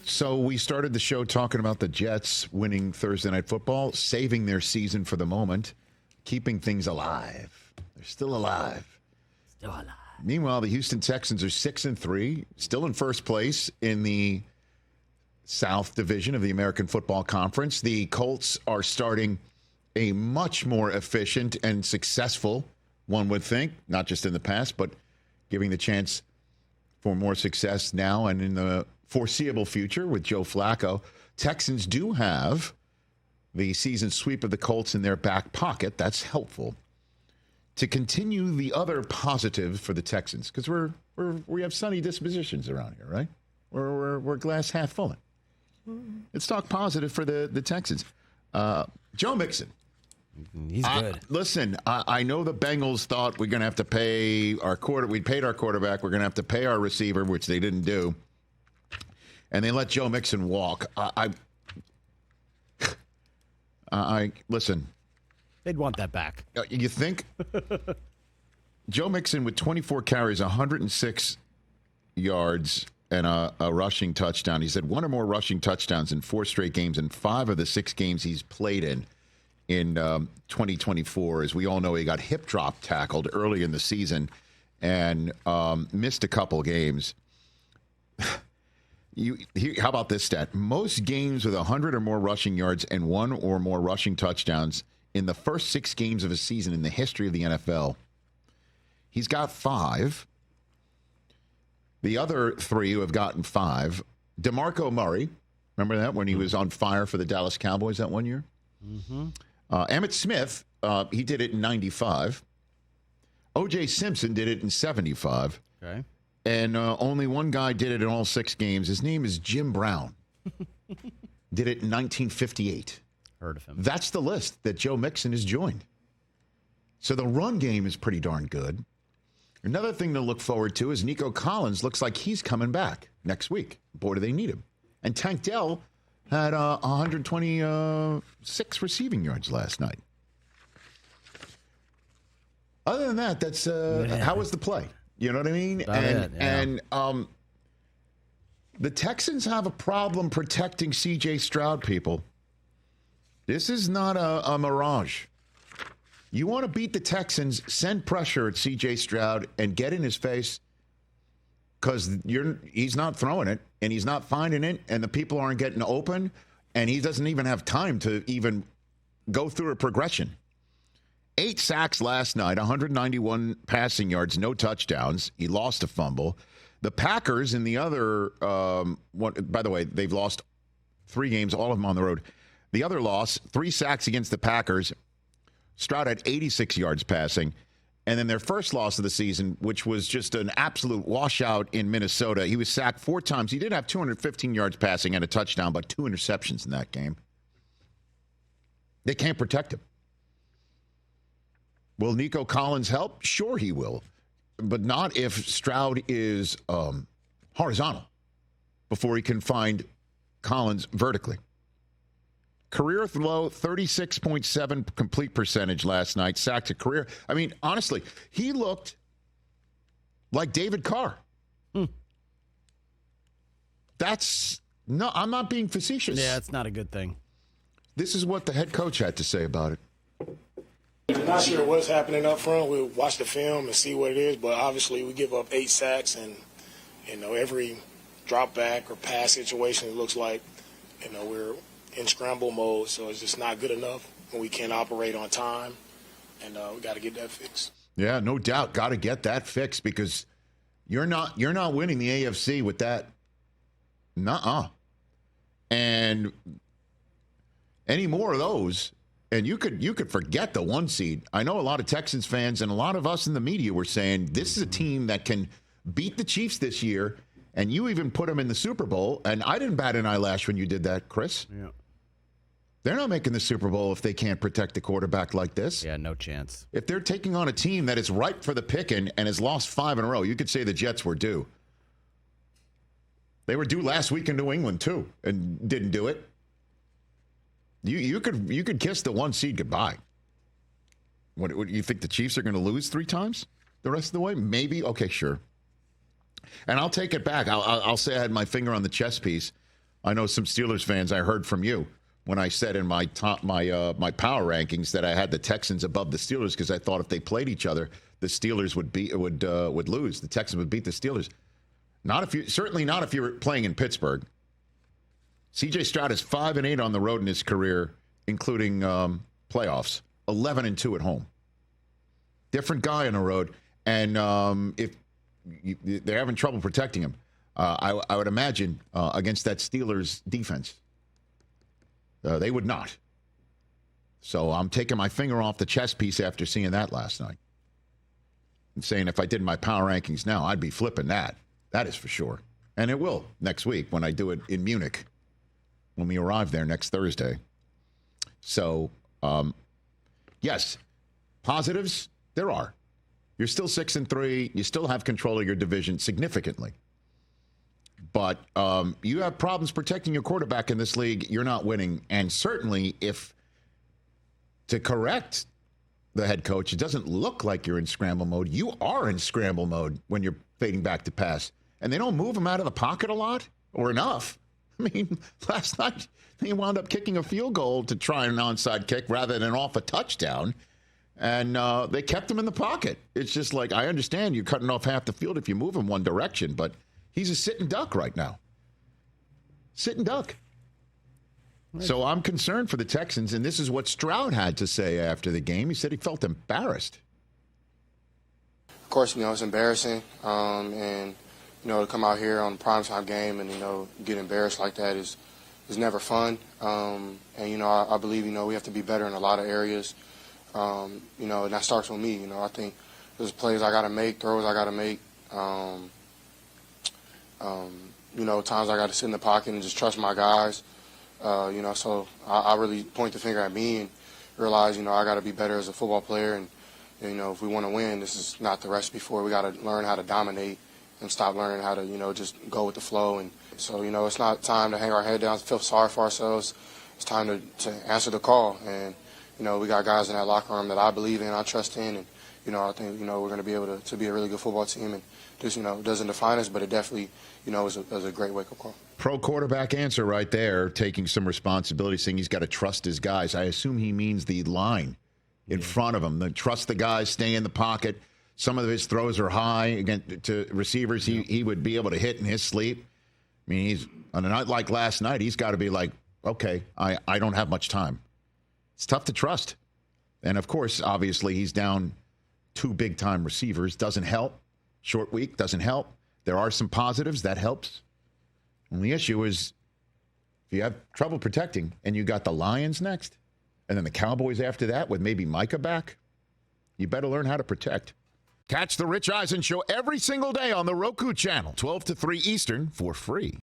So we started the show talking about the Jets winning Thursday Night Football, saving their season for the moment, keeping things alive. They're still alive. Still alive. Meanwhile, the Houston Texans are 6-3, still in first place in the South Division of the American Football Conference. The Colts are starting a much more efficient and successful, one would think, not just in the past, but giving the chance for more success now and in the foreseeable future with Joe Flacco. Texans do have the season sweep of the Colts in their back pocket. That's helpful. To continue the other positive for the Texans, because we have sunny dispositions around here, right? We're glass half full. Let's talk positive for the Texans. Joe Mixon. He's good. Listen, I know the Bengals thought we're going to have to pay our we paid our quarterback. We're going to have to pay our receiver, which they didn't do. And they let Joe Mixon walk. I listen. They'd want that back. You think? Joe Mixon with 24 carries, 106 yards, and a rushing touchdown. He's had one or more rushing touchdowns in 4 straight games in 5 of the 6 games he's played in 2024. As we all know, he got hip drop tackled early in the season and missed a couple games. How about this stat? Most games with 100 or more rushing yards and 1 or more rushing touchdowns in the first 6 games of a season in the history of the NFL. He's got 5. The other 3 who have gotten 5. DeMarco Murray, remember that when he was on fire for the Dallas Cowboys that one year? Mm-hmm. Emmitt Smith, he did it in 95. O.J. Simpson did it in 75. Okay. And only one guy did it in all 6 games. His name is Jim Brown. Did it in 1958. Heard of him. That's the list that Joe Mixon has joined. So the run game is pretty darn good. Another thing to look forward to is Nico Collins looks like he's coming back next week. Boy, do they need him. And Tank Dell had 126 receiving yards last night. Other than that, that's how was the play? You know what I mean? And the Texans have a problem protecting CJ Stroud, people. This is not a mirage. You want to beat the Texans, send pressure at CJ Stroud and get in his face because he's not throwing it and he's not finding it and the people aren't getting open and he doesn't even have time to even go through a progression. 8 sacks last night, 191 passing yards, no touchdowns. He lost a fumble. The Packers in the other one, by the way, they've lost 3 games, all of them on the road. The other loss, 3 sacks against the Packers. Stroud had 86 yards passing. And then their first loss of the season, which was just an absolute washout in Minnesota. He was sacked 4 times. He did have 215 yards passing and a touchdown, but 2 interceptions in that game. They can't protect him. Will Nico Collins help? Sure he will. But not if Stroud is horizontal before he can find Collins vertically. Career low, 36.7 complete percentage last night. Sacked a career. I mean, honestly, he looked like David Carr. No, I'm not being facetious. Yeah, it's not a good thing. This is what the head coach had to say about it. I'm not sure what's happening up front. We'll watch the film and see what it is, but obviously we give up 8 sacks and, every drop back or pass situation, it looks like, we're in scramble mode, so it's just not good enough when we can't operate on time, and we got to get that fixed. Yeah, no doubt, got to get that fixed because you're not winning the AFC with that. Nuh-uh. And any more of those, and you could forget the 1 seed. I know a lot of Texans fans and a lot of us in the media were saying this is a team that can beat the Chiefs this year, and you even put them in the Super Bowl. And I didn't bat an eyelash when you did that, Chris. Yeah. They're not making the Super Bowl if they can't protect the quarterback like this. Yeah, no chance. If they're taking on a team that is ripe for the picking and has lost 5 in a row, you could say the Jets were due. They were due last week in New England, too, and didn't do it. You could kiss the 1 seed goodbye. What you think the Chiefs are going to lose 3 times the rest of the way? Maybe. Okay, sure. And I'll take it back. I'll say I had my finger on the chess piece. I know some Steelers fans, I heard from you when I said in my my power rankings that I had the Texans above the Steelers because I thought if they played each other, the Steelers would lose. The Texans would beat the Steelers. Certainly not if you're playing in Pittsburgh. CJ Stroud is 5-8 on the road in his career, including playoffs. 11-2 at home. Different guy on the road, and if they're having trouble protecting him, I would imagine against that Steelers defense, they would not. So I'm taking my finger off the chess piece after seeing that last night. And saying if I did my power rankings now, I'd be flipping that. That is for sure. And it will next week when I do it in Munich, when we arrive there next Thursday. So, yes, positives, there are. You're still 6-3. You still have control of your division significantly. But you have problems protecting your quarterback in this league. You're not winning. And certainly if to correct the head coach, it doesn't look like you're in scramble mode. You are in scramble mode when you're fading back to pass. And they don't move him out of the pocket a lot or enough. I mean, last night they wound up kicking a field goal to try an onside kick rather than off a touchdown. And they kept him in the pocket. It's just like, I understand you're cutting off half the field if you move him one direction, but he's a sitting duck right now. Sitting duck. Right. So I'm concerned for the Texans, and this is what Stroud had to say after the game. He said he felt embarrassed. Of course, it's embarrassing. And, to come out here on a primetime game and, get embarrassed like that is never fun. And, I believe, we have to be better in a lot of areas. And that starts with me. I think there's plays I got to make, throws I got to make. Times I got to sit in the pocket and just trust my guys. So I really point the finger at me and realize, I got to be better as a football player. And, if we want to win, this is not the recipe for it. We got to learn how to dominate and stop learning how to, just go with the flow. And so, it's not time to hang our head down, feel sorry for ourselves. It's time to answer the call. And, we got guys in that locker room that I believe in, I trust in. And, I think, we're going to be able to be a really good football team. And just, it doesn't define us, but it definitely, is a great wake-up call. Pro quarterback answer right there, taking some responsibility, saying he's got to trust his guys. I assume he means the line in front of him. Trust the guys, stay in the pocket. Some of his throws are high against to receivers he would be able to hit in his sleep. I mean, he's on a night like last night, he's got to be like, okay, I don't have much time. It's tough to trust. And, of course, obviously, he's down 2 big-time receivers. Doesn't help. Short week doesn't help. There are some positives. That helps. And the issue is if you have trouble protecting and you got the Lions next and then the Cowboys after that with maybe Micah back, you better learn how to protect. Catch the Rich Eisen Show every single day on the Roku Channel, 12 to 3 Eastern, for free.